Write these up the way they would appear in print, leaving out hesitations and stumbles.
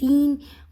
3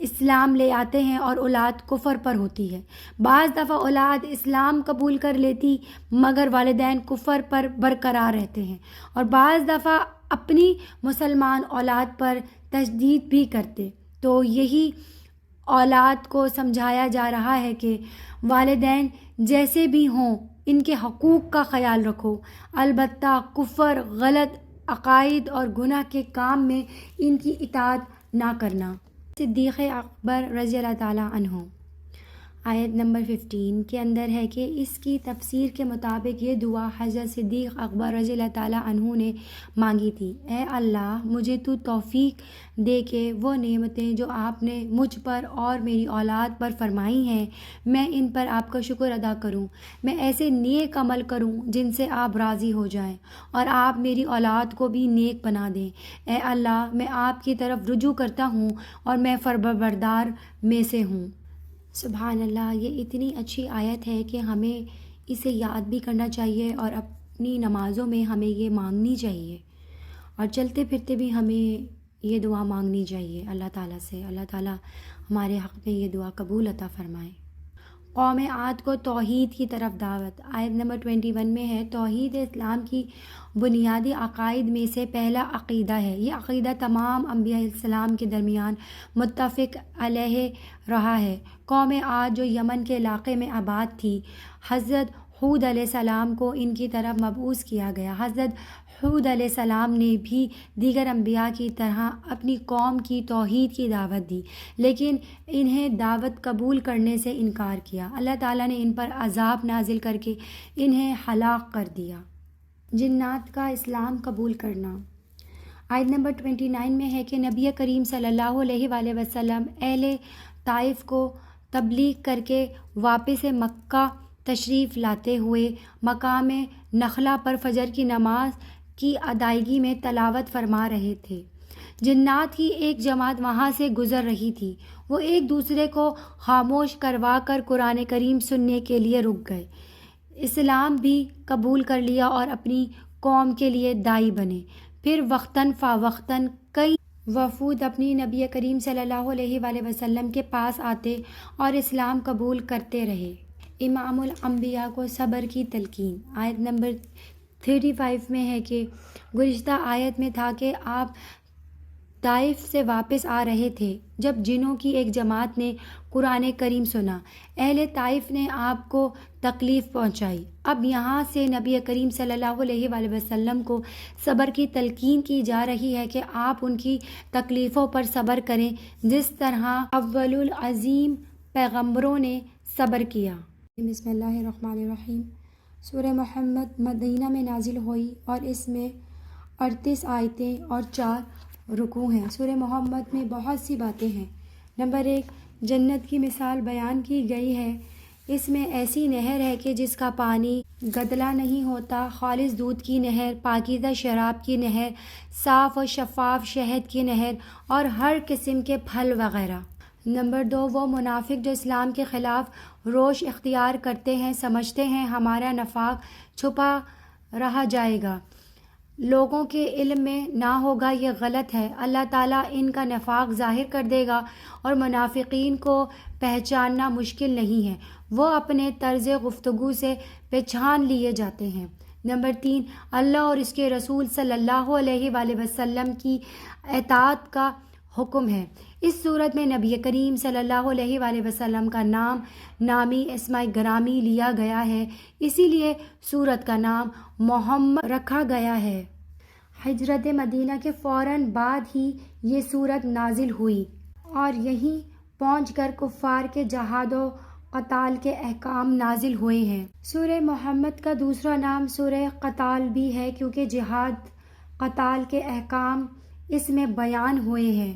اسلام لے آتے ہیں اور اولاد کفر پر ہوتی ہے۔ بعض دفعہ اولاد اسلام قبول کر لیتی مگر والدین کفر پر برقرار رہتے ہیں، اور بعض دفعہ اپنی مسلمان اولاد پر تشدید بھی کرتے۔ تو یہی اولاد کو سمجھایا جا رہا ہے کہ والدین جیسے بھی ہوں ان کے حقوق کا خیال رکھو، البتہ کفر، غلط عقائد اور گناہ کے کام میں ان کی اطاعت نہ کرنا۔ صدیق اکبر رضی اللہ تعالیٰ عنہ، آیت نمبر 15 کے اندر ہے کہ اس کی تفسیر کے مطابق یہ دعا حضرت صدیق اکبر رضی اللہ تعالیٰ عنہ نے مانگی تھی: اے اللہ، مجھے تو توفیق دے کہ وہ نعمتیں جو آپ نے مجھ پر اور میری اولاد پر فرمائی ہیں، میں ان پر آپ کا شکر ادا کروں، میں ایسے نیک عمل کروں جن سے آپ راضی ہو جائیں، اور آپ میری اولاد کو بھی نیک بنا دیں۔ اے اللہ، میں آپ کی طرف رجوع کرتا ہوں اور میں فرمانبردار میں سے ہوں۔ سبحان اللہ، یہ اتنی اچھی آیت ہے کہ ہمیں اسے یاد بھی کرنا چاہیے اور اپنی نمازوں میں ہمیں یہ مانگنی چاہیے، اور چلتے پھرتے بھی ہمیں یہ دعا مانگنی چاہیے اللہ تعالیٰ سے۔ اللہ تعالیٰ ہمارے حق میں یہ دعا قبول عطا فرمائے۔ قوم عاد کو توحید کی طرف دعوت، آیت نمبر 21 میں ہے: توحید اسلام کی بنیادی عقائد میں سے پہلا عقیدہ ہے۔ یہ عقیدہ تمام انبیاء علیہ السلام کے درمیان متفق علیہ رہا ہے۔ قوم عاد جو یمن کے علاقے میں آباد تھی، حضرت ہود علیہ السلام کو ان کی طرف مبعوث کیا گیا۔ حضرت ہود علیہ السلام نے بھی دیگر انبیاء کی طرح اپنی قوم کی توحید کی دعوت دی، لیکن انہیں دعوت قبول کرنے سے انکار کیا۔ اللہ تعالیٰ نے ان پر عذاب نازل کر کے انہیں ہلاک کر دیا۔ جنات کا اسلام قبول کرنا، آیت نمبر 29 میں ہے کہ نبی کریم صلی اللہ علیہ وآلہ وسلم اہل طائف کو تبلیغ کر کے واپس مکہ تشریف لاتے ہوئے مقام نخلا پر فجر کی نماز کی ادائیگی میں تلاوت فرما رہے تھے۔ جنات کی ایک جماعت وہاں سے گزر رہی تھی، وہ ایک دوسرے کو خاموش کروا کر قرآن کریم سننے کے لیے رک گئے، اسلام بھی قبول کر لیا اور اپنی قوم کے لیے داعی بنے۔ پھر وقتاً فوقتاً کئی وفود اپنی نبی کریم صلی اللہ علیہ وآلہ وسلم کے پاس آتے اور اسلام قبول کرتے رہے۔ امام الانبیاء کو صبر کی تلقین، آیت نمبر 35 میں ہے کہ گزشتہ آیت میں تھا کہ آپ طائف سے واپس آ رہے تھے جب جنوں کی ایک جماعت نے قرآن کریم سنا۔ اہل طائف نے آپ کو تکلیف پہنچائی۔ اب یہاں سے نبی کریم صلی اللہ علیہ وآلہ وسلم کو صبر کی تلقین کی جا رہی ہے کہ آپ ان کی تکلیفوں پر صبر کریں جس طرح اول العظیم پیغمبروں نے صبر کیا۔ بسم اللہ الرحمن الرحیم۔ سورہ محمد مدینہ میں نازل ہوئی اور اس میں 38 آیتیں اور 4 رکوع ہیں۔ سورہ محمد میں بہت سی باتیں ہیں۔ نمبر 1، جنت کی مثال بیان کی گئی ہے۔ اس میں ایسی نہر ہے کہ جس کا پانی گدلا نہیں ہوتا، خالص دودھ کی نہر، پاکیزہ شراب کی نہر، صاف و شفاف شہد کی نہر اور ہر قسم کے پھل وغیرہ۔ نمبر 2، وہ منافق جو اسلام کے خلاف روش اختیار کرتے ہیں، سمجھتے ہیں ہمارا نفاق چھپا رہ جائے گا، لوگوں کے علم میں نہ ہوگا، یہ غلط ہے۔ اللہ تعالیٰ ان کا نفاق ظاہر کر دے گا اور منافقین کو پہچاننا مشکل نہیں ہے، وہ اپنے طرز گفتگو سے پہچان لیے جاتے ہیں۔ نمبر 3، اللہ اور اس کے رسول صلی اللہ علیہ وآلہ وسلم کی اطاعت کا حکم ہے۔ اس صورت میں نبی کریم صلی اللہ علیہ وآلہ وسلم کا نام نامی اسماء گرامی لیا گیا ہے، اسی لیے سورت کا نام محمد رکھا گیا ہے۔ ہجرت مدینہ کے فوراً بعد ہی یہ سورت نازل ہوئی اور یہیں پہنچ کر کفار کے جہاد و قتال کے احکام نازل ہوئے ہیں۔ سورہ محمد کا دوسرا نام سورہ قتال بھی ہے کیونکہ جہاد قتال کے احکام اس میں بیان ہوئے ہیں۔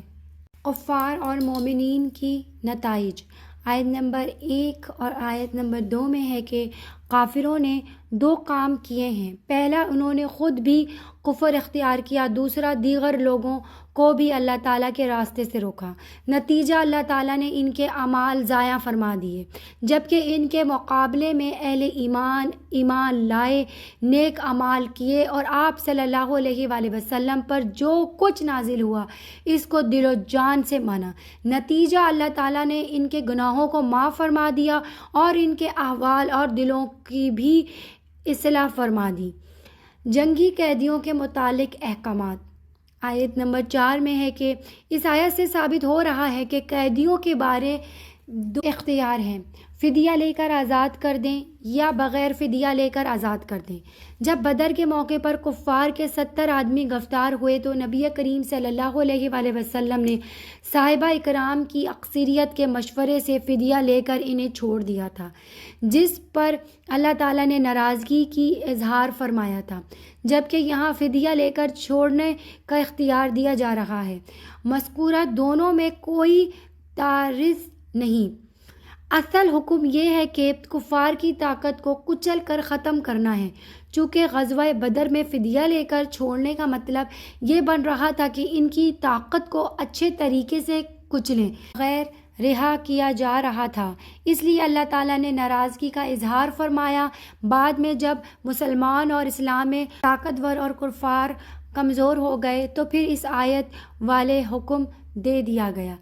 کفار اور مومنین کی نتائج، آیت نمبر 1 اور آیت نمبر 2 میں ہے کہ کافروں نے دو کام کیے ہیں، پہلا انہوں نے خود بھی کفر اختیار کیا، دوسرا دیگر لوگوں کو بھی اللہ تعالیٰ کے راستے سے روکا۔ نتیجہ اللہ تعالیٰ نے ان کے اعمال ضائع فرما دیے، جبکہ ان کے مقابلے میں اہل ایمان لائے، نیک اعمال کیے اور آپ صلی اللہ علیہ وآلہ وسلم پر جو کچھ نازل ہوا اس کو دل و جان سے مانا۔ نتیجہ اللہ تعالیٰ نے ان کے گناہوں کو معاف فرما دیا اور ان کے احوال اور دلوں کی بھی اصلاح فرما دی۔ جنگی قیدیوں کے متعلق احکامات آیت نمبر 4 میں ہے کہ اس آیت سے ثابت ہو رہا ہے کہ قیدیوں کے بارے دو اختیار ہیں، فدیہ لے کر آزاد کر دیں یا بغیر فدیہ لے کر آزاد کر دیں۔ جب بدر کے موقع پر کفار کے 70 آدمی گرفتار ہوئے تو نبی کریم صلی اللہ علیہ وآلہ وسلم نے صحابہ اکرام کی اکثریت کے مشورے سے فدیہ لے کر انہیں چھوڑ دیا تھا، جس پر اللہ تعالیٰ نے ناراضگی کی اظہار فرمایا تھا، جبکہ یہاں فدیہ لے کر چھوڑنے کا اختیار دیا جا رہا ہے۔ مذکورہ دونوں میں کوئی تعارض نہیں۔ اصل حکم یہ ہے کہ کفار کی طاقت کو کچل کر ختم کرنا ہے۔ چونکہ غزوہ بدر میں فدیہ لے کر چھوڑنے کا مطلب یہ بن رہا تھا کہ ان کی طاقت کو اچھے طریقے سے کچلیں غیر رہا کیا جا رہا تھا، اس لیے اللہ تعالیٰ نے ناراضگی کا اظہار فرمایا۔ بعد میں جب مسلمان اور اسلام میں طاقتور اور کفار کمزور ہو گئے تو پھر اس آیت والے حکم دے دیا گیا۔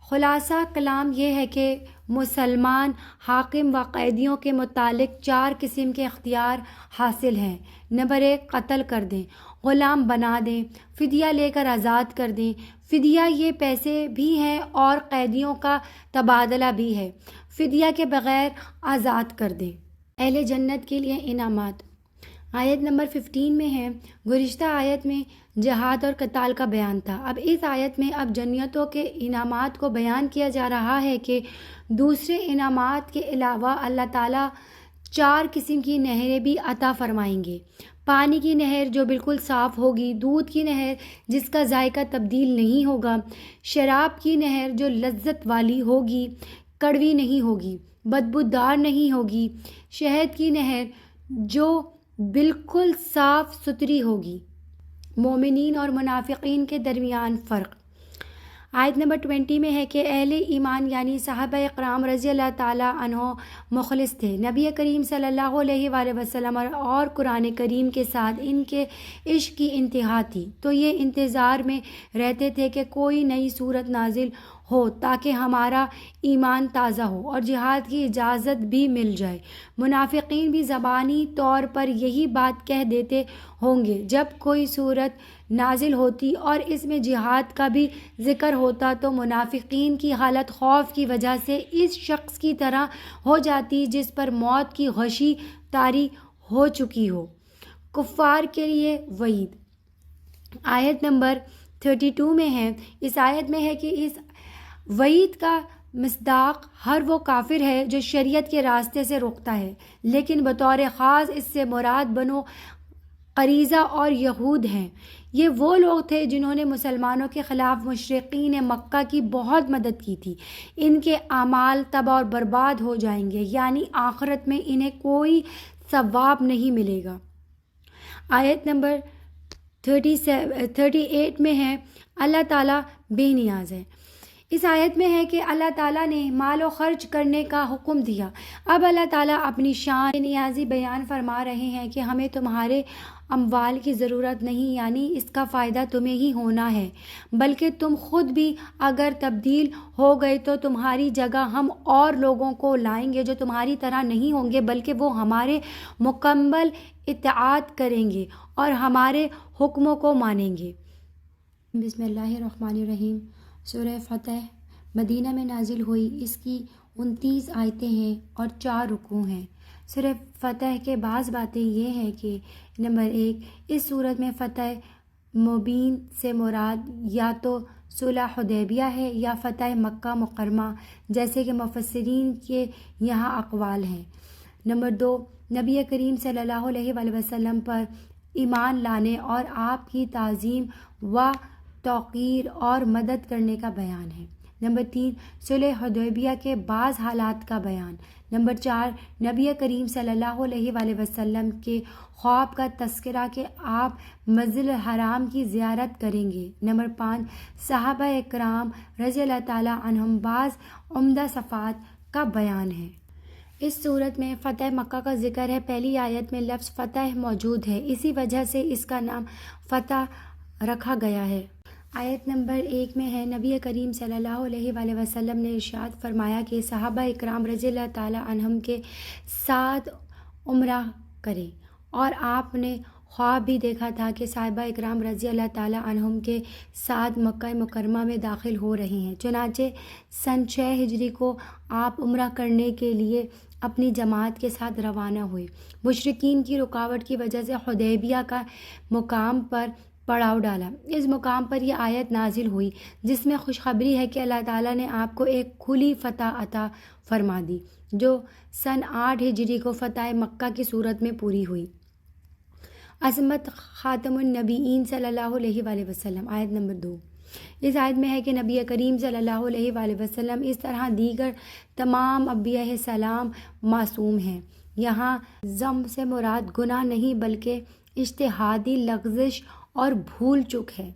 خلاصہ کلام یہ ہے کہ مسلمان حاکم و قیدیوں کے متعلق 4 قسم کے اختیار حاصل ہیں۔ نمبر 1، قتل کر دیں، غلام بنا دیں، فدیہ لے کر آزاد کر دیں۔ فدیہ یہ پیسے بھی ہیں اور قیدیوں کا تبادلہ بھی ہے۔ فدیہ کے بغیر آزاد کر دیں۔ اہل جنت کے لیے انعامات آیت نمبر 15 میں ہے۔ گزشتہ آیت میں جہاد اور قتال کا بیان تھا، اب اس آیت میں اب جنتوں کے انعامات کو بیان کیا جا رہا ہے کہ دوسرے انعامات کے علاوہ اللہ تعالیٰ 4 قسم کی نہریں بھی عطا فرمائیں گے۔ پانی کی نہر جو بالکل صاف ہوگی، دودھ کی نہر جس کا ذائقہ تبدیل نہیں ہوگا، شراب کی نہر جو لذت والی ہوگی، کڑوی نہیں ہوگی، بدبودار نہیں ہوگی، شہد کی نہر جو بالکل صاف ستھری ہوگی۔ مومنین اور منافقین کے درمیان فرق آیت نمبر 20 میں ہے کہ اہل ایمان یعنی صحابہ اکرام رضی اللہ تعالیٰ عنہ مخلص تھے، نبی کریم صلی اللہ علیہ وآلہ وسلم اور قرآن کریم کے ساتھ ان کے عشق کی انتہا تھی، تو یہ انتظار میں رہتے تھے کہ کوئی نئی صورت نازل ہو تاکہ ہمارا ایمان تازہ ہو اور جہاد کی اجازت بھی مل جائے۔ منافقین بھی زبانی طور پر یہی بات کہہ دیتے ہوں گے، جب کوئی صورت نازل ہوتی اور اس میں جہاد کا بھی ذکر ہوتا تو منافقین کی حالت خوف کی وجہ سے اس شخص کی طرح ہو جاتی جس پر موت کی غشی طاری ہو چکی ہو۔ کفار کے لیے وعید آیت نمبر 32 میں ہے۔ اس آیت میں ہے کہ اس وعید کا مصداق ہر وہ کافر ہے جو شریعت کے راستے سے روکتا ہے، لیکن بطور خاص اس سے مراد بنو قریظہ اور یہود ہیں۔ یہ وہ لوگ تھے جنہوں نے مسلمانوں کے خلاف مشرکین مکہ کی بہت مدد کی تھی۔ ان کے اعمال تباہ اور برباد ہو جائیں گے، یعنی آخرت میں انہیں کوئی ثواب نہیں ملے گا۔ آیت نمبر 38 میں ہے اللہ تعالیٰ بے نیاز ہے۔ اس آیت میں ہے کہ اللہ تعالیٰ نے مال و خرچ کرنے کا حکم دیا۔ اب اللہ تعالیٰ اپنی شان بے نیازی بیان فرما رہے ہیں کہ ہمیں تمہارے اموال کی ضرورت نہیں، یعنی اس کا فائدہ تمہیں ہی ہونا ہے، بلکہ تم خود بھی اگر تبدیل ہو گئے تو تمہاری جگہ ہم اور لوگوں کو لائیں گے جو تمہاری طرح نہیں ہوں گے، بلکہ وہ ہمارے مکمل اطاعت کریں گے اور ہمارے حکموں کو مانیں گے۔ بسم اللہ الرحمن الرحیم۔ سورہ فتح مدینہ میں نازل ہوئی، اس کی 29 آیتیں ہیں اور 4 رکوع ہیں۔ سورہ فتح کے بعض باتیں یہ ہیں کہ نمبر 1، اس صورت میں فتح مبین سے مراد یا تو صلح حدیبیہ ہے یا فتح مکہ مکرمہ، جیسے کہ مفسرین کے یہاں اقوال ہیں۔ نمبر 2، نبی کریم صلی اللہ علیہ وآلہ وسلم پر ایمان لانے اور آپ کی تعظیم و توقیر اور مدد کرنے کا بیان ہے۔ نمبر 3 صلح حدیبیہ کے بعض حالات کا بیان۔ نمبر 4 نبی کریم صلی اللہ علیہ وآلہ وسلم کے خواب کا تذکرہ کہ آپ مسجد الحرام کی زیارت کریں گے۔ نمبر 5 صحابہ اکرام رضی اللہ تعالیٰ عنہم بعض عمدہ صفات کا بیان ہے۔ اس صورت میں فتح مکہ کا ذکر ہے۔ پہلی آیت میں لفظ فتح موجود ہے، اسی وجہ سے اس کا نام فتح رکھا گیا ہے۔ آیت نمبر 1 میں ہے، نبی کریم صلی اللہ علیہ وآلہ وسلم نے ارشاد فرمایا کہ صحابہ اکرام رضی اللہ تعالیٰ عنہم کے ساتھ عمرہ کریں، اور آپ نے خواب بھی دیکھا تھا کہ صحابہ اکرام رضی اللہ تعالیٰ عنہم کے ساتھ مکہ مکرمہ میں داخل ہو رہے ہیں۔ چنانچہ سن 6 ہجری کو آپ عمرہ کرنے کے لیے اپنی جماعت کے ساتھ روانہ ہوئے۔ مشرکین کی رکاوٹ کی وجہ سے حدیبیہ کا مقام پر پڑاؤ ڈالا۔ اس مقام پر یہ آیت نازل ہوئی جس میں خوشخبری ہے کہ اللہ تعالیٰ نے آپ کو ایک کھلی فتح عطا فرما دی، جو سن 8 ہجری کو فتح مکہ کی صورت میں پوری ہوئی۔ عصمت خاتم النبیین صلی اللہ علیہ وآلہ وسلم۔ آیت نمبر 2 اس آیت میں ہے کہ نبی کریم صلی اللہ علیہ وآلہ وسلم اس طرح دیگر تمام انبیاء سلام معصوم ہیں۔ یہاں ذنب سے مراد گناہ نہیں بلکہ اجتہادی لغزش اور بھول چک ہے۔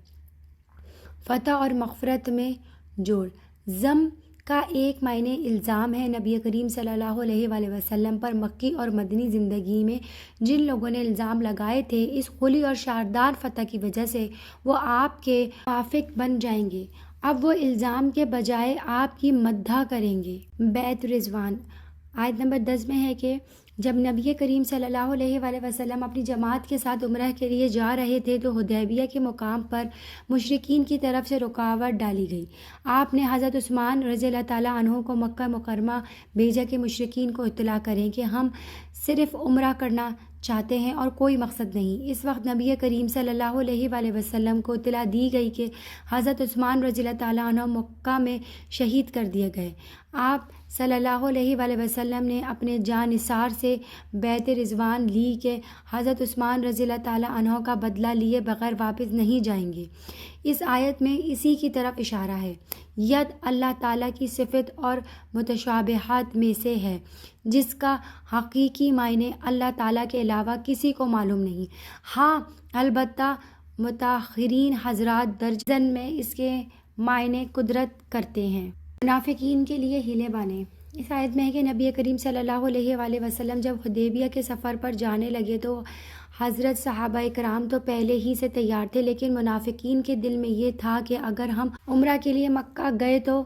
فتح اور مغفرت میں جوڑ۔ ذنب کا ایک معنی الزام ہے۔ نبی کریم صلی اللہ علیہ وآلہ وسلم پر مکی اور مدنی زندگی میں جن لوگوں نے الزام لگائے تھے، اس کھلی اور شاردار فتح کی وجہ سے وہ آپ کے موافق بن جائیں گے۔ اب وہ الزام کے بجائے آپ کی مدح کریں گے۔ بیعت رضوان۔ آیت نمبر 10 میں ہے کہ جب نبی کریم صلی اللہ علیہ وآلہ وسلم اپنی جماعت کے ساتھ عمرہ کے لیے جا رہے تھے تو حدیبیہ کے مقام پر مشرکین کی طرف سے رکاوٹ ڈالی گئی۔ آپ نے حضرت عثمان رضی اللہ تعالیٰ عنہ کو مکہ مکرمہ بھیجا کہ مشرکین کو اطلاع کریں کہ ہم صرف عمرہ کرنا چاہتے ہیں اور کوئی مقصد نہیں۔ اس وقت نبی کریم صلی اللہ علیہ وآلہ وسلم کو اطلاع دی گئی کہ حضرت عثمان رضی اللہ تعالیٰ عنہ مکہ میں شہید کر دیے گئے۔ آپ صلی اللہ علیہ وآلہ وسلم نے اپنے جاں نثار سے بیعت رضوان لی کہ حضرت عثمان رضی اللہ تعالیٰ عنہ کا بدلہ لیے بغیر واپس نہیں جائیں گے۔ اس آیت میں اسی کی طرف اشارہ ہے۔ ید اللہ تعالیٰ کی صفت اور متشابہات میں سے ہے جس کا حقیقی معنی اللہ تعالیٰ کے علاوہ کسی کو معلوم نہیں۔ ہاں البتہ متاخرین حضرات درجن میں اس کے معنی قدرت کرتے ہیں۔ منافقین کے لیے ہیلے بانے۔ اس آیت میں ہے کہ نبی کریم صلی اللہ علیہ وآلہ وسلم جب حدیبیہ کے سفر پر جانے لگے تو حضرت صحابہ اکرام تو پہلے ہی سے تیار تھے، لیکن منافقین کے دل میں یہ تھا کہ اگر ہم عمرہ کے لیے مکہ گئے تو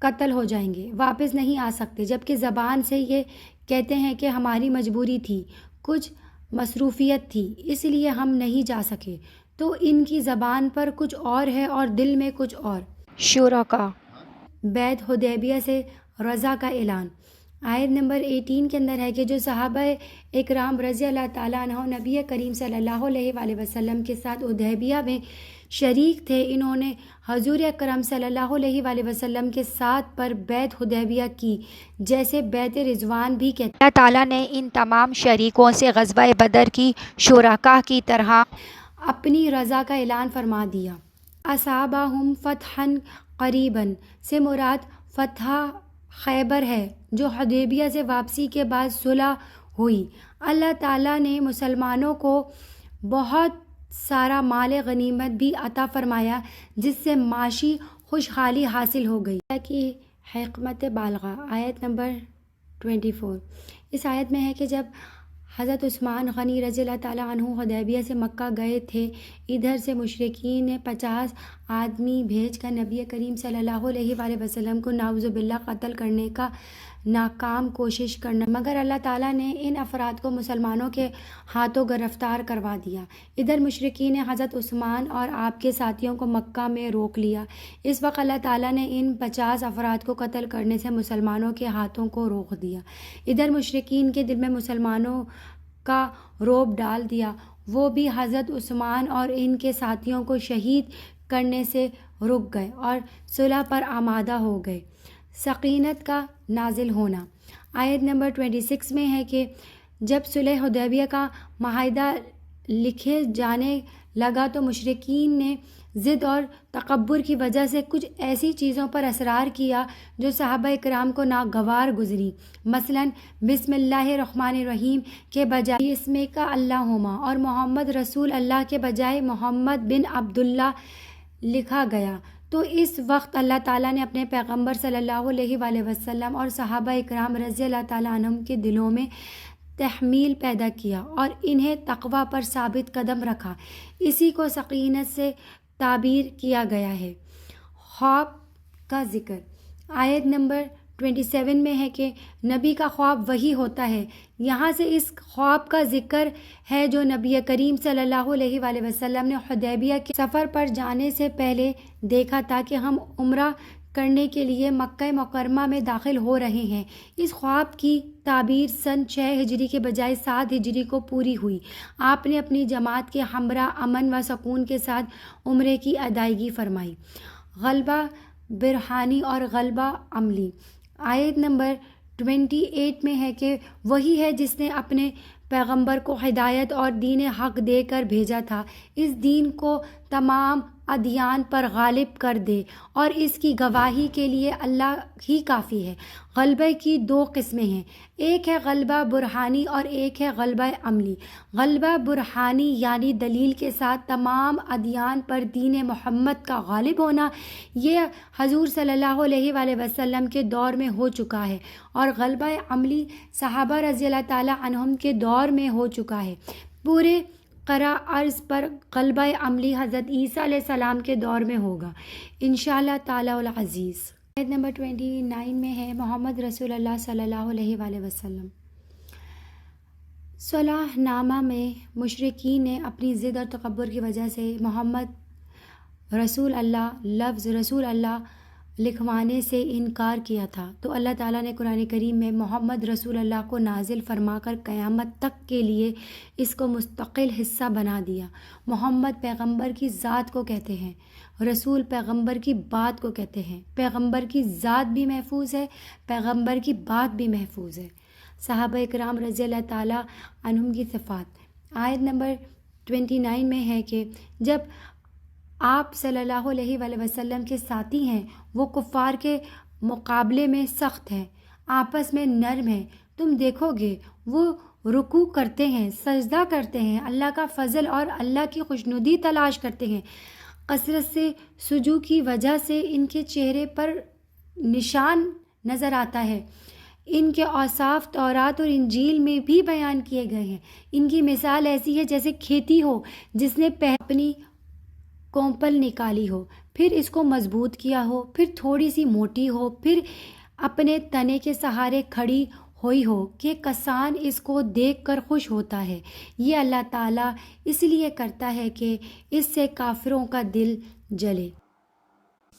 قتل ہو جائیں گے، واپس نہیں آ سکتے، جبکہ زبان سے یہ کہتے ہیں کہ ہماری مجبوری تھی، کچھ مصروفیت تھی، اس لیے ہم نہیں جا سکے۔ تو ان کی زبان پر کچھ اور ہے اور دل میں کچھ اور۔ شرکاء۔ بیعت حدیبیہ سے رضا کا اعلان۔ آیت نمبر 18 کے اندر ہے کہ جو صحابہ اکرام رضی اللہ تعالیٰ عنہ نبی کریم صلی اللہ علیہ وآلہ وسلم کے ساتھ حدیبیہ میں شریک تھے، انہوں نے حضور اکرم صلی اللہ علیہ وآلہ وسلم کے ساتھ پر بیعت حدیبیہ کی، جیسے بیعت رضوان بھی کہتے ہیں۔ اللہ تعالیٰ نے ان تمام شریکوں سے غزوہ بدر کی شرکاء کی طرح اپنی رضا کا اعلان فرما دیا۔ اصابہم فتحا قریبا سے مراد فتح خیبر ہے جو حدیبیہ سے واپسی کے بعد صلح ہوئی۔ اللہ تعالیٰ نے مسلمانوں کو بہت سارا مال غنیمت بھی عطا فرمایا جس سے معاشی خوشحالی حاصل ہو گئی۔ اللہ کی حکمت بالغہ۔ آیت نمبر 24 اس آیت میں ہے کہ جب حضرت عثمان غنی رضی اللہ تعالیٰ عنہ حدیبیہ سے مکہ گئے تھے، ادھر سے مشرکین نے 50 آدمی بھیج کر نبی کریم صلی اللہ علیہ وآلہ وسلم کو نعوذ باللہ قتل کرنے کا ناکام کوشش کرنا، مگر اللہ تعالیٰ نے ان افراد کو مسلمانوں کے ہاتھوں گرفتار کروا دیا۔ ادھر مشرکین نے حضرت عثمان اور آپ کے ساتھیوں کو مکہ میں روک لیا۔ اس وقت اللہ تعالیٰ نے ان 50 افراد کو قتل کرنے سے مسلمانوں کے ہاتھوں کو روک دیا۔ ادھر مشرکین کے دل میں مسلمانوں کا رعب ڈال دیا، وہ بھی حضرت عثمان اور ان کے ساتھیوں کو شہید کرنے سے رک گئے اور صلح پر آمادہ ہو گئے۔ سکینت کا نازل ہونا۔ آیت نمبر 26 میں ہے کہ جب صلح حدیبیہ کا معاہدہ لکھے جانے لگا تو مشرکین نے ضد اور تکبر کی وجہ سے کچھ ایسی چیزوں پر اصرار کیا جو صحابہ کرام کو ناگوار گزری، مثلاً بسم اللہ الرحمن الرحیم کے بجائے اسم کا اللہما اور محمد رسول اللہ کے بجائے محمد بن عبداللہ لکھا گیا۔ تو اس وقت اللہ تعالیٰ نے اپنے پیغمبر صلی اللہ علیہ وآلہ وسلم اور صحابہ اکرام رضی اللہ تعالیٰ عنہم کے دلوں میں تحمیل پیدا کیا اور انہیں تقوی پر ثابت قدم رکھا۔ اسی کو سکینت سے تعبیر کیا گیا ہے۔ خواب کا ذکر آیت نمبر 27 میں ہے کہ نبی کا خواب وہی ہوتا ہے۔ یہاں سے اس خواب کا ذکر ہے جو نبی کریم صلی اللہ علیہ وآلہ وسلم نے حدیبیہ کے سفر پر جانے سے پہلے دیکھا تھا کہ ہم عمرہ کرنے کے لیے مکہ مکرمہ میں داخل ہو رہے ہیں۔ اس خواب کی تعبیر سن 6 ہجری کے بجائے 7 ہجری کو پوری ہوئی۔ آپ نے اپنی جماعت کے ہمراہ امن و سکون کے ساتھ عمرے کی ادائیگی فرمائی۔ غلبہ برہانی اور غلبہ عملی آیت نمبر 28 میں ہے کہ وہی ہے جس نے اپنے پیغمبر کو ہدایت اور دین حق دے کر بھیجا تھا، اس دین کو تمام ادیان پر غالب کر دے، اور اس کی گواہی کے لیے اللہ ہی کافی ہے۔ غلبہ کی 2 قسمیں ہیں، ایک ہے غلبہ برہانی اور ایک ہے غلبہ عملی۔ غلبہ برہانی یعنی دلیل کے ساتھ تمام ادیان پر دین محمد کا غالب ہونا، یہ حضور صلی اللہ علیہ وآلہ وسلم کے دور میں ہو چکا ہے، اور غلبہ عملی صحابہ رضی اللہ تعالیٰ عنہم کے دور میں ہو چکا ہے۔ پورے قرآ ارض پر غلبہ عملی حضرت عیسیٰ علیہ السلام کے دور میں ہوگا انشاءاللہ تعالی العزیز۔ آیت نمبر 29 میں ہے محمد رسول اللہ صلی اللہ علیہ وآلہ وسلم۔ صلح نامہ میں مشرکین نے اپنی ضد اور تکبر کی وجہ سے محمد رسول اللہ لفظ رسول اللہ لکھوانے سے انکار کیا تھا، تو اللہ تعالیٰ نے قرآن کریم میں محمد رسول اللہ کو نازل فرما کر قیامت تک کے لیے اس کو مستقل حصہ بنا دیا۔ محمد پیغمبر کی ذات کو کہتے ہیں، رسول پیغمبر کی بات کو کہتے ہیں۔ پیغمبر کی ذات بھی محفوظ ہے، پیغمبر کی بات بھی محفوظ ہے۔ صحابہ اکرام رضی اللہ تعالیٰ عنہم کی صفات آیت نمبر 29 میں ہے کہ جب آپ صلی اللہ علیہ وآلہ وسلم کے ساتھی ہیں، وہ کفار کے مقابلے میں سخت ہیں، آپس میں نرم ہیں، تم دیکھو گے وہ رکوع کرتے ہیں، سجدہ کرتے ہیں، اللہ کا فضل اور اللہ کی خوشنودی تلاش کرتے ہیں۔ کثرت سے سجود کی وجہ سے ان کے چہرے پر نشان نظر آتا ہے۔ ان کے اوصاف تورات اور انجیل میں بھی بیان کیے گئے ہیں۔ ان کی مثال ایسی ہے جیسے کھیتی ہو جس نے اپنی کومپل نکالی ہو، پھر اس کو مضبوط کیا ہو، پھر تھوڑی سی موٹی ہو، پھر اپنے تنے کے سہارے کھڑی ہوئی ہو کہ کسان اس کو دیکھ کر خوش ہوتا ہے۔ یہ اللہ تعالیٰ اس لیے کرتا ہے کہ اس سے کافروں کا دل جلے۔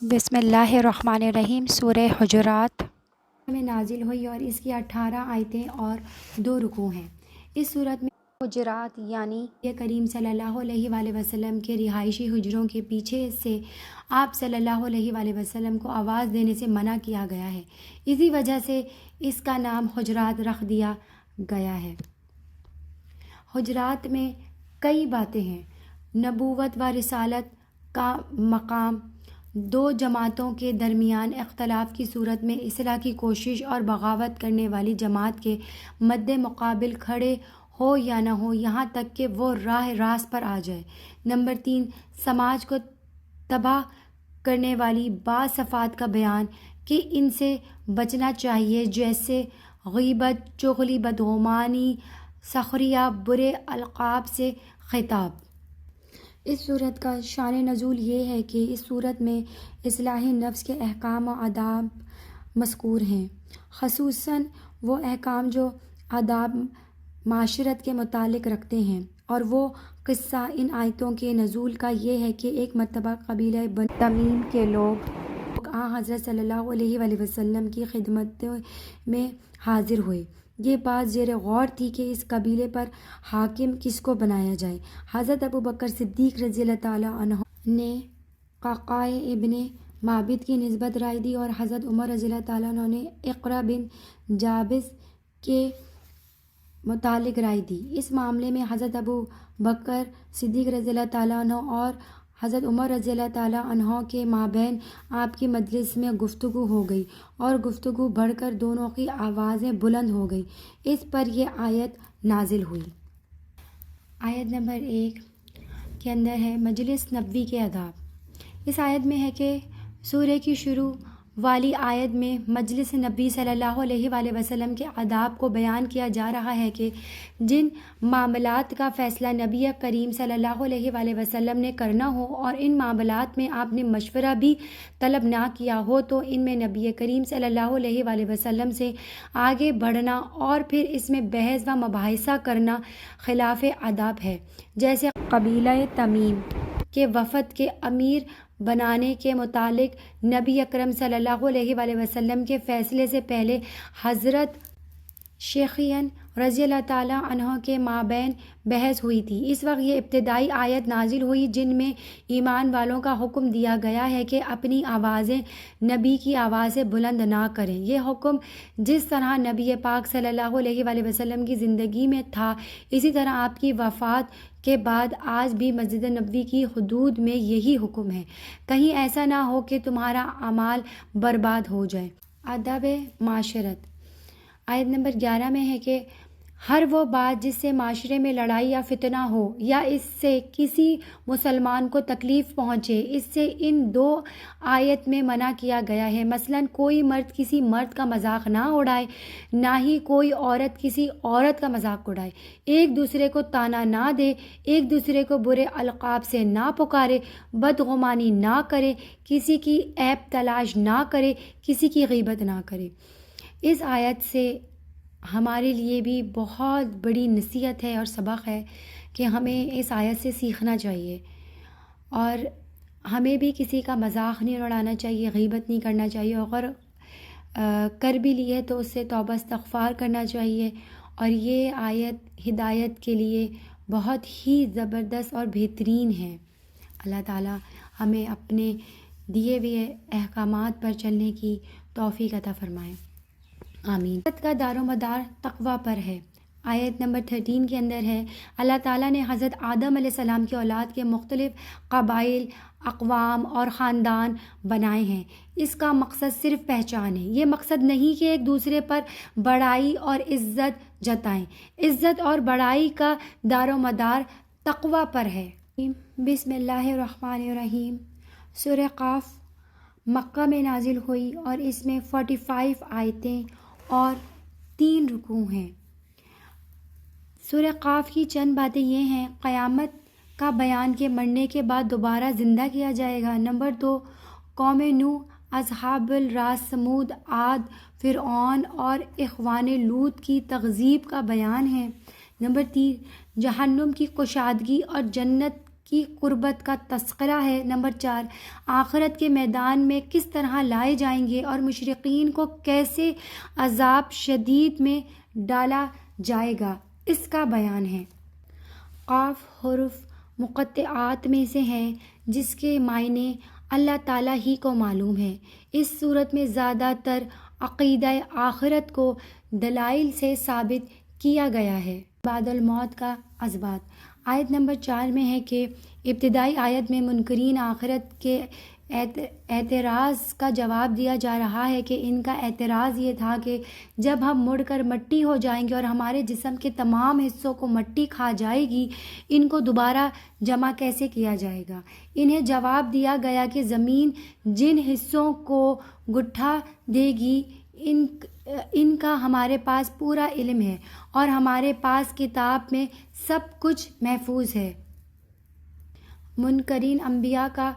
بسم اللہ الرحمن الرحیم۔ سورہ حجرات میں نازل ہوئی اور اس کی 18 آیتیں اور 2 رکوع ہیں۔ اس صورت میں حجرات یعنی یہ کریم صلی اللہ علیہ وآلہ وسلم کے رہائشی حجروں کے پیچھے سے آپ صلی اللہ علیہ وآلہ وسلم کو آواز دینے سے منع کیا گیا ہے، اسی وجہ سے اس کا نام حجرات رکھ دیا گیا ہے۔ حجرات میں کئی باتیں ہیں۔ نبوت و رسالت کا مقام، 2 جماعتوں کے درمیان اختلاف کی صورت میں اصلاح کی کوشش اور بغاوت کرنے والی جماعت کے مد مقابل کھڑے ہو یا نہ ہو، یہاں تک کہ وہ راہ راست پر آ جائے۔ نمبر 3، سماج کو تباہ کرنے والی بعض صفات کا بیان کہ ان سے بچنا چاہیے، جیسے غیبت، چغلی، بدگمانی، سخریہ، برے القاب سے خطاب۔ اس صورت کا شان نزول یہ ہے کہ اس صورت میں اصلاح نفس کے احکام و آداب مذکور ہیں، خصوصاً وہ احکام جو آداب معاشرت کے متعلق رکھتے ہیں، اور وہ قصہ ان آیتوں کے نزول کا یہ ہے کہ ایک مرتبہ قبیلہ بنو تمیم کے لوگ حضرت صلی اللہ علیہ وآلہ وسلم کی خدمت میں حاضر ہوئے۔ یہ بات زیر غور تھی کہ اس قبیلے پر حاکم کس کو بنایا جائے۔ حضرت ابوبکر صدیق رضی اللہ تعالیٰ عنہ نے قعقاع ابن معبد کی نسبت رائے دی، اور حضرت عمر رضی اللہ تعالیٰ عنہ نے اقرا بن جابس کے متعلق رائے دی۔ اس معاملے میں حضرت ابو بکر صدیق رضی اللہ تعالیٰ عنہ اور حضرت عمر رضی اللہ تعالیٰ عنہ کے مابین آپ کی مجلس میں گفتگو ہو گئی اور گفتگو بڑھ کر دونوں کی آوازیں بلند ہو گئی۔ اس پر یہ آیت نازل ہوئی۔ آیت نمبر 1 کے اندر ہے مجلس نبوی کے آداب۔ اس آیت میں ہے کہ سورہ کی شروع والی آیت میں مجلس نبی صلی اللہ علیہ وآلہ وسلم کے آداب کو بیان کیا جا رہا ہے کہ جن معاملات کا فیصلہ نبی کریم صلی اللہ علیہ وآلہ وسلم نے کرنا ہو اور ان معاملات میں آپ نے مشورہ بھی طلب نہ کیا ہو تو ان میں نبی کریم صلی اللہ علیہ وآلہ وسلم سے آگے بڑھنا اور پھر اس میں بحث و مباحثہ کرنا خلاف آداب ہے۔ جیسے قبیلہ تمیم کے وفد کے امیر بنانے کے متعلق نبی اکرم صلی اللہ علیہ وآلہ وسلم کے فیصلے سے پہلے حضرت شیخین رضی اللہ تعالیٰ عنہ کے مابین بحث ہوئی تھی۔ اس وقت یہ ابتدائی آیت نازل ہوئی جن میں ایمان والوں کا حکم دیا گیا ہے کہ اپنی آوازیں نبی کی آواز سے بلند نہ کریں۔ یہ حکم جس طرح نبی پاک صلی اللہ علیہ وآلہ وسلم کی زندگی میں تھا اسی طرح آپ کی وفات کے بعد آج بھی مسجد نبوی کی حدود میں یہی حکم ہے۔ کہیں ایسا نہ ہو کہ تمہارا اعمال برباد ہو جائے۔ آداب معاشرت۔ آیت نمبر 11 میں ہے کہ ہر وہ بات جس سے معاشرے میں لڑائی یا فتنہ ہو یا اس سے کسی مسلمان کو تکلیف پہنچے اس سے ان 2 آیت میں منع کیا گیا ہے۔ مثلاً کوئی مرد کسی مرد کا مذاق نہ اڑائے، نہ ہی کوئی عورت کسی عورت کا مذاق اڑائے، ایک دوسرے کو طعنہ نہ دے، ایک دوسرے کو برے القاب سے نہ پکارے، بدگمانی نہ کرے، کسی کی عیب تلاش نہ کرے، کسی کی غیبت نہ کرے۔ اس آیت سے ہمارے لیے بھی بہت بڑی نصیحت ہے اور سبق ہے کہ ہمیں اس آیت سے سیکھنا چاہیے اور ہمیں بھی کسی کا مذاق نہیں اڑانا چاہیے، غیبت نہیں کرنا چاہیے، اگر کر بھی لیے تو اس سے توبہ استغفار کرنا چاہیے۔ اور یہ آیت ہدایت کے لیے بہت ہی زبردست اور بہترین ہے۔ اللہ تعالیٰ ہمیں اپنے دیے ہوئے احکامات پر چلنے کی توفیق عطا فرمائے، آمین۔ آیت کا دار و مدار تقوی پر ہے۔ آیت نمبر 13 کے اندر ہے اللہ تعالیٰ نے حضرت آدم علیہ السلام کی اولاد کے مختلف قبائل، اقوام اور خاندان بنائے ہیں۔ اس کا مقصد صرف پہچان ہے۔ یہ مقصد نہیں کہ ایک دوسرے پر بڑائی اور عزت جتائیں۔ عزت اور بڑائی کا دار و مدار تقوی پر ہے۔ بسم اللہ الرحمن الرحیم۔ سورہ قاف مکہ میں نازل ہوئی اور اس میں 45 آیتیں اور 3 رکوع ہیں۔ سورہ قاف کی چند باتیں یہ ہیں: قیامت کا بیان کے مرنے کے بعد دوبارہ زندہ کیا جائے گا۔ نمبر 2، قوم نوح، اصحاب الراس، سمود، عاد، فرعون اور اخوان لوط کی تکذیب کا بیان ہے۔ نمبر 3، جہنم کی کشادگی اور جنت کی قربت کا تذکرہ ہے۔ نمبر 4، آخرت کے میدان میں کس طرح لائے جائیں گے اور مشرکین کو کیسے عذاب شدید میں ڈالا جائے گا، اس کا بیان ہے۔ قاف حروف مقطعات میں سے ہے جس کے معنی اللہ تعالیٰ ہی کو معلوم ہے۔ اس صورت میں زیادہ تر عقیدہ آخرت کو دلائل سے ثابت کیا گیا ہے۔ بعد الموت کا اثبات۔ آیت نمبر 4 میں ہے کہ ابتدائی آیت میں منکرین آخرت کے اعتراض کا جواب دیا جا رہا ہے کہ ان کا اعتراض یہ تھا کہ جب ہم مڑ کر مٹی ہو جائیں گے اور ہمارے جسم کے تمام حصوں کو مٹی کھا جائے گی، ان کو دوبارہ جمع کیسے کیا جائے گا؟ انہیں جواب دیا گیا کہ زمین جن حصوں کو گٹھا دے گی ان کا ہمارے پاس پورا علم ہے اور ہمارے پاس کتاب میں سب کچھ محفوظ ہے۔ منکرین انبیاء کا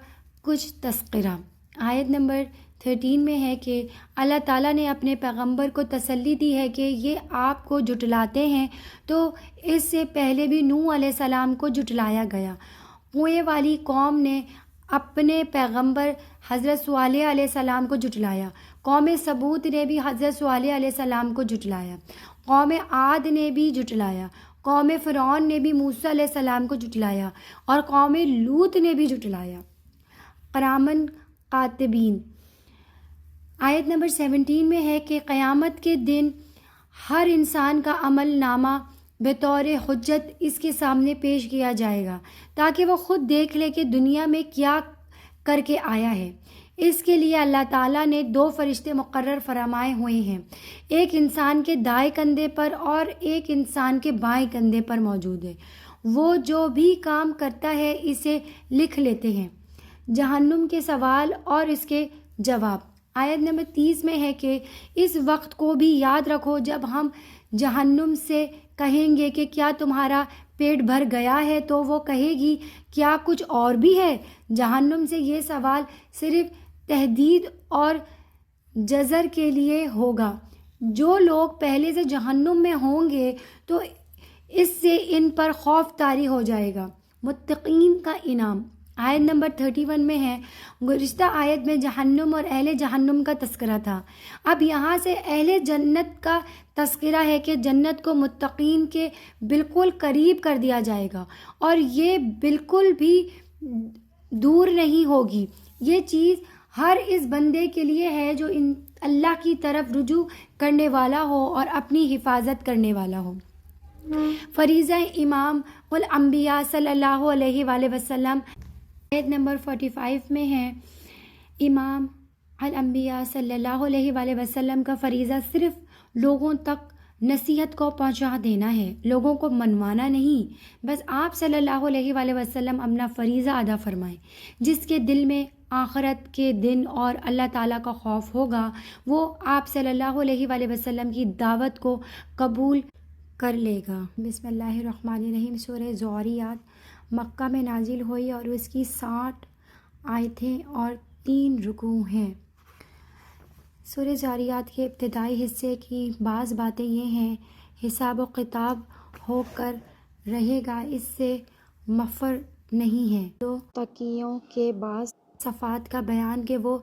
کچھ تذکرہ۔ آیت نمبر 13 میں ہے کہ اللہ تعالیٰ نے اپنے پیغمبر کو تسلی دی ہے کہ یہ آپ کو جھٹلاتے ہیں تو اس سے پہلے بھی نوح علیہ السلام کو جھٹلایا گیا۔ کنویں والی قوم نے اپنے پیغمبر حضرت صالح علیہ السلام کو جھٹلایا، قوم سمود نے بھی حضرت صالح علیہ السلام کو جھٹلایا، قوم عاد نے بھی جھٹلایا، قوم فرعون نے بھی موسیٰ علیہ السلام کو جھٹلایا اور قوم لوط نے بھی جھٹلایا۔ کرامن کاتبین۔ آیت نمبر 17 میں ہے کہ قیامت کے دن ہر انسان کا عمل نامہ بطور حجت اس کے سامنے پیش کیا جائے گا تاکہ وہ خود دیکھ لے کہ دنیا میں کیا کر کے آیا ہے۔ اس کے لیے اللہ تعالیٰ نے 2 فرشتے مقرر فرمائے ہوئے ہیں، ایک انسان کے دائیں کندھے پر اور ایک انسان کے بائیں کندھے پر موجود ہے۔ وہ جو بھی کام کرتا ہے اسے لکھ لیتے ہیں۔ جہنم کے سوال اور اس کے جواب۔ آیت نمبر 30 میں ہے کہ اس وقت کو بھی یاد رکھو جب ہم جہنم سے کہیں گے کہ کیا تمہارا پیٹ بھر گیا ہے، تو وہ کہے گی کیا کچھ اور بھی ہے؟ جہنم سے یہ سوال صرف تہدید اور زجر کے لیے ہوگا۔ جو لوگ پہلے سے جہنم میں ہوں گے تو اس سے ان پر خوف طاری ہو جائے گا۔ متقین کا انعام۔ آیت نمبر 31 میں ہے، گزشتہ آیت میں جہنم اور اہل جہنم کا تذکرہ تھا، اب یہاں سے اہل جنت کا تذکرہ ہے کہ جنت کو متقین کے بالکل قریب کر دیا جائے گا اور یہ بالکل بھی دور نہیں ہوگی۔ یہ چیز ہر اس بندے کے لیے ہے جو اللہ کی طرف رجوع کرنے والا ہو اور اپنی حفاظت کرنے والا ہو۔ فریضہ امام الانبیاء صلی اللہ علیہ وآلہ وسلم۔ آیت نمبر 45 میں ہے، امام الانبیاء صلی اللہ علیہ وآلہ وسلم کا فریضہ صرف لوگوں تک نصیحت کو پہنچا دینا ہے، لوگوں کو منوانا نہیں۔ بس آپ صلی اللہ علیہ وآلہ وسلم اپنا فریضہ ادا فرمائیں۔ جس کے دل میں آخرت کے دن اور اللہ تعالیٰ کا خوف ہوگا وہ آپ صلی اللہ علیہ وآلہ وسلم کی دعوت کو قبول کر لے گا۔ بسم اللہ الرحمن الرحیم۔ سورہ زاریات مکہ میں نازل ہوئی اور اس کی 60 آیتیں اور 3 رکوع ہیں۔ سورہ زاریات کے ابتدائی حصے کی بعض باتیں یہ ہیں، حساب و کتاب ہو کر رہے گا، اس سے مفر نہیں ہے۔ تو تقیوں کے بعض صفات کا بیان کہ وہ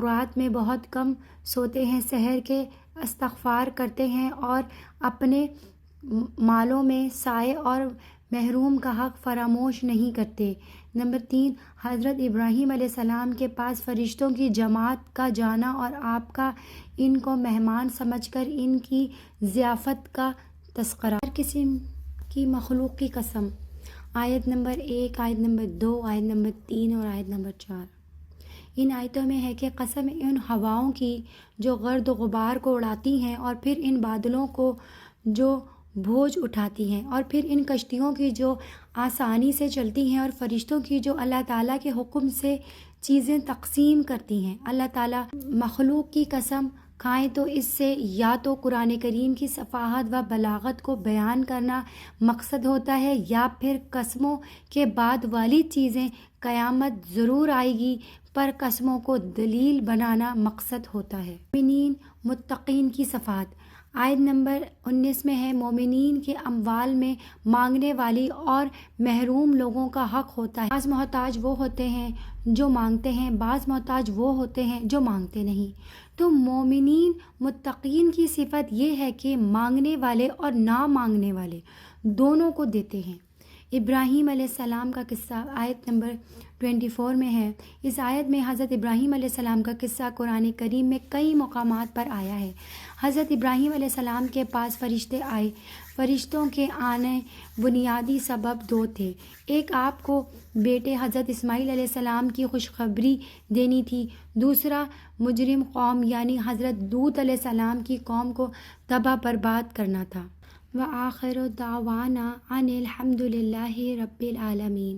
رات میں بہت کم سوتے ہیں، سحر کے استغفار کرتے ہیں اور اپنے مالوں میں سائے اور محروم کا حق فراموش نہیں کرتے۔ نمبر 3، حضرت ابراہیم علیہ السلام کے پاس فرشتوں کی جماعت کا جانا اور آپ کا ان کو مہمان سمجھ کر ان کی ضیافت کا تذکرہ۔ ہر قسم کی مخلوق کی قسم۔ آیت نمبر 1، آیت نمبر 2، آیت نمبر 3 اور آیت نمبر 4۔ ان آیتوں میں ہے کہ قسم ان ہواؤں کی جو گرد و غبار کو اڑاتی ہیں اور پھر ان بادلوں کو جو بوجھ اٹھاتی ہیں، اور پھر ان کشتیوں کی جو آسانی سے چلتی ہیں، اور فرشتوں کی جو اللہ تعالیٰ کے حکم سے چیزیں تقسیم کرتی ہیں۔ اللہ تعالیٰ مخلوق کی قسم کھائیں تو اس سے یا تو قرآن کریم کی صفاحت و بلاغت کو بیان کرنا مقصد ہوتا ہے، یا پھر قسموں کے بعد والی چیزیں قیامت ضرور آئے گی پر قسموں کو دلیل بنانا مقصد ہوتا ہے۔ مومنین متقین کی صفات۔ آیت نمبر 19 میں ہے، مومنین کے اموال میں مانگنے والی اور محروم لوگوں کا حق ہوتا ہے۔ بعض محتاج وہ ہوتے ہیں جو مانگتے ہیں، بعض محتاج وہ ہوتے ہیں جو مانگتے نہیں۔ تو مومنین متقین کی صفت یہ ہے کہ مانگنے والے اور نہ مانگنے والے دونوں کو دیتے ہیں۔ ابراہیم علیہ السلام کا قصہ آیت نمبر 24 میں ہے۔ اس آیت میں حضرت ابراہیم علیہ السلام کا قصہ قرآن کریم میں کئی مقامات پر آیا ہے۔ حضرت ابراہیم علیہ السلام کے پاس فرشتے آئے۔ فرشتوں کے آنے بنیادی سبب 2 تھے۔ ایک آپ کو بیٹے حضرت اسماعیل علیہ السلام کی خوشخبری دینی تھی، دوسرا مجرم قوم یعنی حضرت لوط علیہ السلام کی قوم کو تباہ برباد کرنا تھا۔ وآخر دعوانا ان الحمد للہ رب العالمین۔